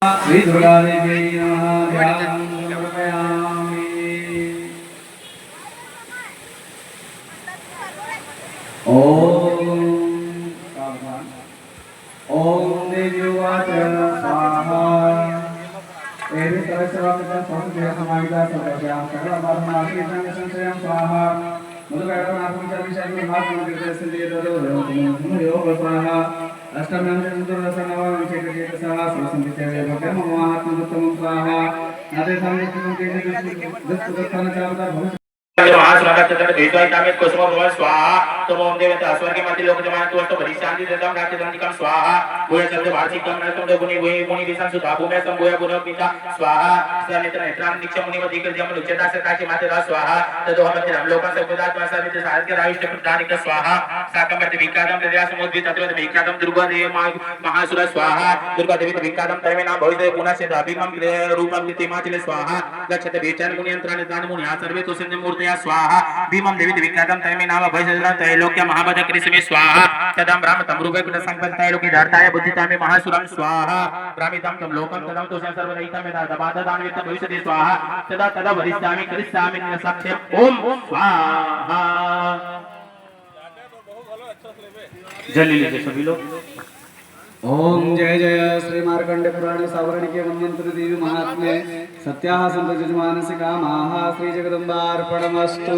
श्री दुर्गा देवी नमः। ध्यानं समर्पयामि। ओम देव्युवाच स्वाहा। एवं सर्वस्वामितं संस्कृतं सर्वस्यां सर्वमात्माकीर्तं संशयं स्वाहा। मधुकैटनाथं सर्वशक्तिं महात्मकृतस्य योग स्वाहा। अष्टम्यां चतुर्दशनवं चेतसः स्वसंवित्ते भक्तिर्ममात्मदत्तं स्वाहा। नाते संयुक्तं केन दुष्कृतं चावता भविष्य महास्वागतचंद्र द्विजोतामित कुसुम भवन स्वाहा। तुम ओम देवता स्वर्ग मध्य लोक जमान तो बड़ी शांति देता रात्रि दंडिकम स्वाहा। भूय शब्द वार्षिकम नरकम दो गुणी भूय गुणी विषम सुधा भूमे संभूय गुणो पिता स्वाहा। सनित्र नेत्रान निक्षम मुनि वधिकर जम लुचता से काची माते रा स्वाहा। तदो हम हम लोक से पुदात्मा सवित सारथ के राविष्ट प्रदानिक स्वाहा। साकमर्ति विकादम प्रजा समुद्री तत्व विकादम दुर्गा देव महासुर स्वाहा। दुर्गा देवी विकादम तवे नाम भविष्य पुनः से अभिमम रूपम कृतिमाचिले स्वाहा। लक्षते बेचन गुणयंत्रानि दान मुनि सर्वे तो सिंह मूर्ति स्वाहा। भीमं देवी विख्यातम तैमे नाम भयजला त्रैलोक्य महाबद कृष्ण स्वाहा। तदम राम तमरुगे कुल संपन्न त्रैलोक्य धरताय बुद्धितामे महासुरम स्वाहा। ब्राह्मितम तम लोकम तदम तो सर्वदैता में दबाद दानवित भविष्यति स्वाहा। तदा तदा वरिष्ठामि करिष्यामि साक्ष्यम ओम स्वाहा। जल लीजिए सभी लोग। ओम जय जय श्री मार्कंडे पुराण सावरण के वन्यंत्र देवी महात्म्य सत्याः संत जजमानसि कामाः श्री जगदम्बार्पणमस्तु।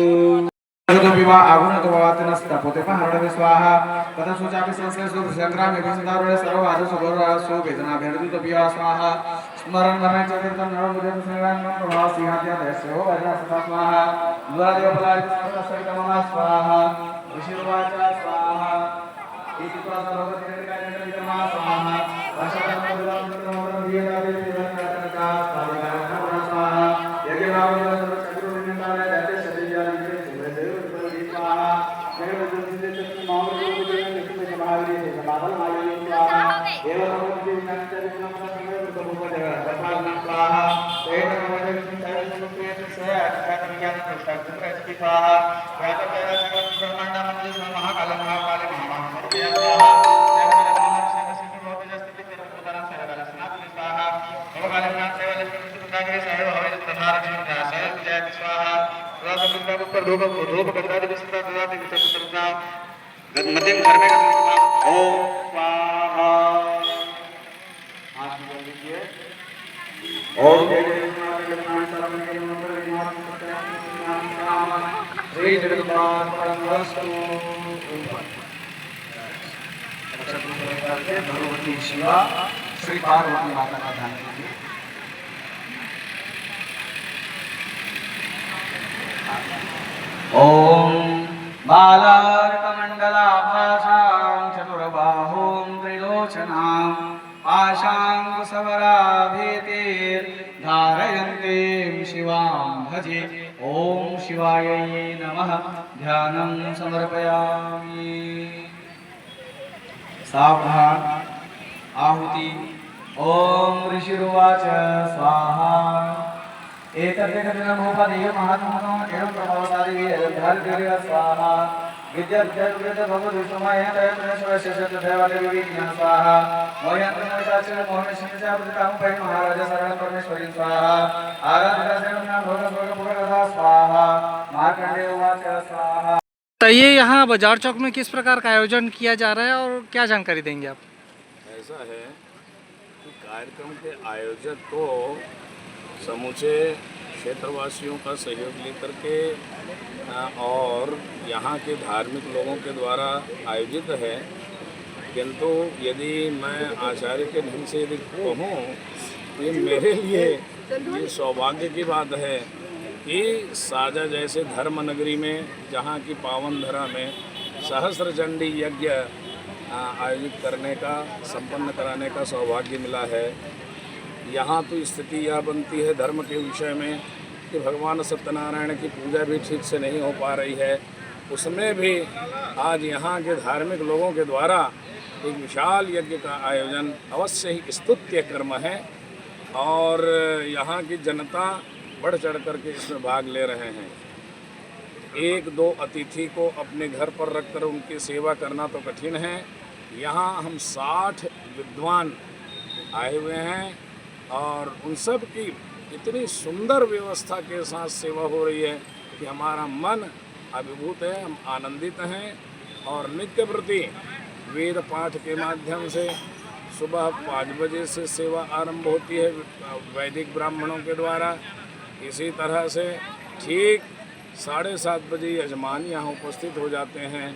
विवाह आगुणतो भवातिनस्तपोते पहारणे स्वाहा। तथा सुचापि संस्कृत संग्रामे विसंधारणे सर्ववाद सुगौरसु वेदना भेरदितो पिया स्वाहा। स्मरण मरण चतुर्थम नवमुदे संग्राम प्रभाव सिंहाद्यास्य हो वज्र सदा स्वाहा। द्वादेव पलायित सर्वसरितम स्वाहा। ऋषिर्वाच स्वाहा। इति प्रसवति निर्गमा स्वाहा। वर्षावनं दुर्गम वियदादि विरतका स्वाहा। यज्ञभावं सर्वचक्रुनिकाले दते सतिजानि सुरेदेव स्वाहा। जगद्गुरुदेव मामरूपदेव महावीर समाधल मालिनी स्वाहा। देवलोकं विनंतरिणं सर्वभूतभूतजगत् स्वाहा। तेन सर्वसमुपेत से अर्थात ज्ञान पुस्तक स्वाहा। व्यापक ब्रह्मांड महाकाल महाकाल श्री जगदम्बार्पणमस्तु। भगवती शिवा श्री पार्वती माता का ध्यान कीजिए। ओम बालार्कमंडलाभासां चतुर्बाहुं त्रिलोचनां पाशांकुशवराभीतिं धारयन्तीं शिवां भजे। ओम शिवाय नमः। ध्यानं समर्पयामि। सावधान आहुति। ओम ऋषिरुवाच स्वाहा। एतद्यकदिनमुपदेय महात्मनो एवं प्रभावशाली धर्मदेव स्वाहा। विद्यार्थ्यकृत भवदुष्मय तयप्रशेषत देवदेवी स्वाहा। मोहयंत्रमोचाचर मोहनिशंचापतिकां पै महाराज शरण परमेश्वरी स्वाहा। आराधना भोग भोग भोगदा स्वाहा। मार्कंडेय उवाच स्वाहा। तो ये यहाँ बाजार चौक में किस प्रकार का आयोजन किया जा रहा है और क्या जानकारी देंगे आप? ऐसा है कि कार्यक्रम के आयोजक को समूचे क्षेत्रवासियों का सहयोग लेकर के और यहाँ के धार्मिक लोगों के द्वारा आयोजित है। किंतु यदि मैं आचार्य के ढंग से यदि कहूँ, ये मेरे लिए ये सौभाग्य की बात है कि साजा जैसे धर्म नगरी में, जहाँ की पावन धरा में सहस्त्र चंडी यज्ञ आयोजित करने का, संपन्न कराने का सौभाग्य मिला है। यहाँ तो स्थिति यह बनती है धर्म के विषय में कि भगवान सत्यनारायण की पूजा भी ठीक से नहीं हो पा रही है। उसमें भी आज यहाँ के धार्मिक लोगों के द्वारा एक विशाल यज्ञ का आयोजन अवश्य ही स्तुत्य कर्म है और यहाँ की जनता बढ़ चढ़ करके इसमें भाग ले रहे हैं। एक दो अतिथि को अपने घर पर रखकर उनकी सेवा करना तो कठिन है। यहाँ हम 60 विद्वान आए हुए हैं और उन सब की इतनी सुंदर व्यवस्था के साथ सेवा हो रही है कि हमारा मन अभिभूत है, हम आनंदित हैं। और नित्य प्रति वेद पाठ के माध्यम से सुबह 5 बजे से सेवा आरंभ होती है वैदिक ब्राह्मणों के द्वारा। इसी तरह से ठीक 7:30 बजे यजमान यहाँ उपस्थित हो जाते हैं।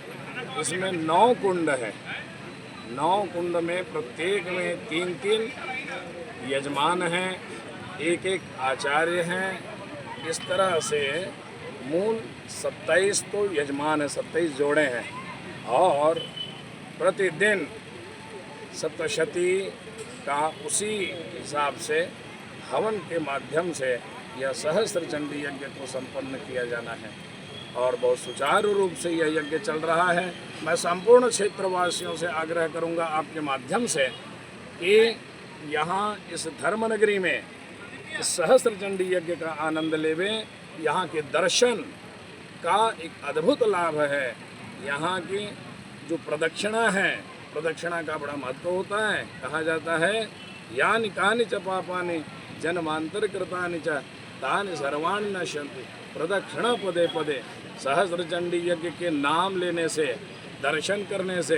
इसमें 9 कुंड है। 9 कुंड में प्रत्येक में 3-3 यजमान हैं, एक आचार्य हैं। इस तरह से मूल 27 तो यजमान है, 27 जोड़े हैं। और प्रतिदिन सप्तशती का उसी हिसाब से हवन के माध्यम से यह सहस्त्र चंडी यज्ञ को संपन्न किया जाना है और बहुत सुचारू रूप से यह यज्ञ चल रहा है। मैं संपूर्ण क्षेत्रवासियों से आग्रह करूंगा आपके माध्यम से कि यहाँ इस धर्मनगरी में इस सहस्त्र चंडी यज्ञ का आनंद लेवें। यहाँ के दर्शन का एक अद्भुत लाभ है। यहाँ की जो प्रदक्षिणा है, प्रदक्षिणा का बड़ा महत्व होता है। कहा जाता है यानि कानि च पापानि जन्मांतर कृतानि च तानि सर्वाणि नश्यन्ति। प्रदक्षिणा पदे पदे सहस्त्र चंडी यज्ञ के नाम लेने से, दर्शन करने से,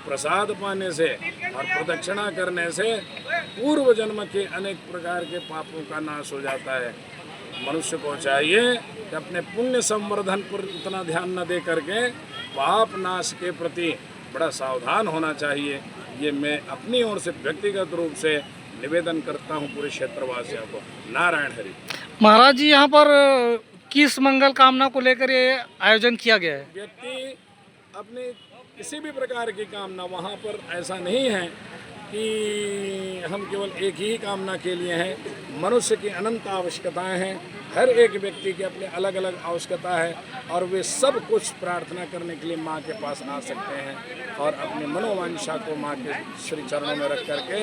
प्रसाद पाने से और प्रदक्षिणा करने से पूर्व जन्म के अनेक प्रकार के पापों का नाश हो जाता है। मनुष्य को चाहिए कि अपने पुण्य संवर्धन पर उतना ध्यान न दे करके पाप नाश के प्रति बड़ा सावधान होना चाहिए। ये मैं अपनी ओर से व्यक्तिगत रूप से निवेदन करता हूँ पूरे क्षेत्रवासियों को। नारायण हरि। महाराज जी, यहाँ पर किस मंगल कामना को लेकर ये आयोजन किया गया है? व्यक्ति अपनी किसी भी प्रकार की कामना, वहाँ पर ऐसा नहीं है कि हम केवल एक ही कामना के लिए हैं। मनुष्य की अनंत आवश्यकताएं हैं। हर एक व्यक्ति की अपनी अलग अलग आवश्यकता है और वे सब कुछ प्रार्थना करने के लिए माँ के पास आ सकते हैं और अपने मनोवांछा को माँ के श्री चरणों में रख करके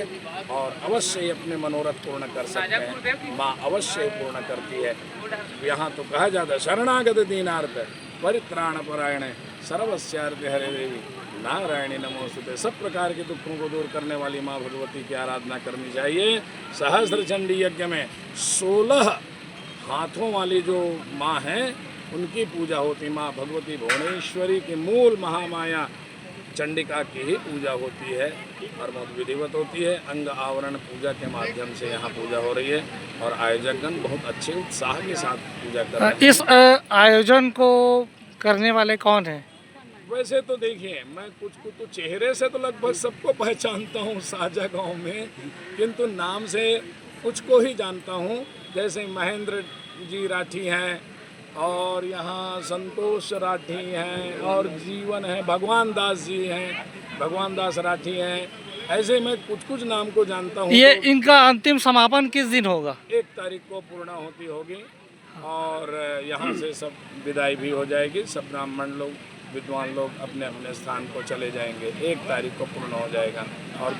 और अवश्य ही अपने मनोरथ पूर्ण कर सकते हैं। माँ अवश्य ही पूर्ण करती है। यहाँ तो कहा जाता है शरणागत दीनार्थ परित्राण परायण सर्वस्यार्थ हरे देवी नारायणी नमोस्तुते। सब प्रकार के दुखों को दूर करने वाली माँ भगवती की आराधना करनी चाहिए। सहस्त्र चंडी यज्ञ में 16 हाथों वाली जो माँ हैं उनकी पूजा होती। माँ भगवती भुवनेश्वरी की मूल महामाया चंडिका की ही पूजा होती है और बहुत विधिवत होती है। अंग आवरण पूजा के माध्यम से यहाँ पूजा हो रही है और आयोजकगण बहुत अच्छे उत्साह के साथ पूजा कर रहे हैं। इस आयोजन को करने वाले कौन हैं? वैसे तो देखिए, मैं कुछ तो चेहरे से तो लगभग सबको पहचानता हूँ साजा गांव में, किंतु नाम से कुछ को ही जानता हूँ। जैसे महेंद्र जी राठी हैं और यहाँ संतोष राठी हैं और जीवन है, भगवान दास जी हैं, भगवान दास राठी हैं। ऐसे मैं कुछ नाम को जानता हूँ। ये तो इनका अंतिम समापन किस दिन होगा? 1 तारीख को पूर्णाहुति होगी और यहाँ से सब विदाई भी हो जाएगी। सब ब्राह्मण लोग, विद्वान लोग अपने अपने स्थान को चले जाएंगे। 1 तारीख को पूर्ण हो जाएगा और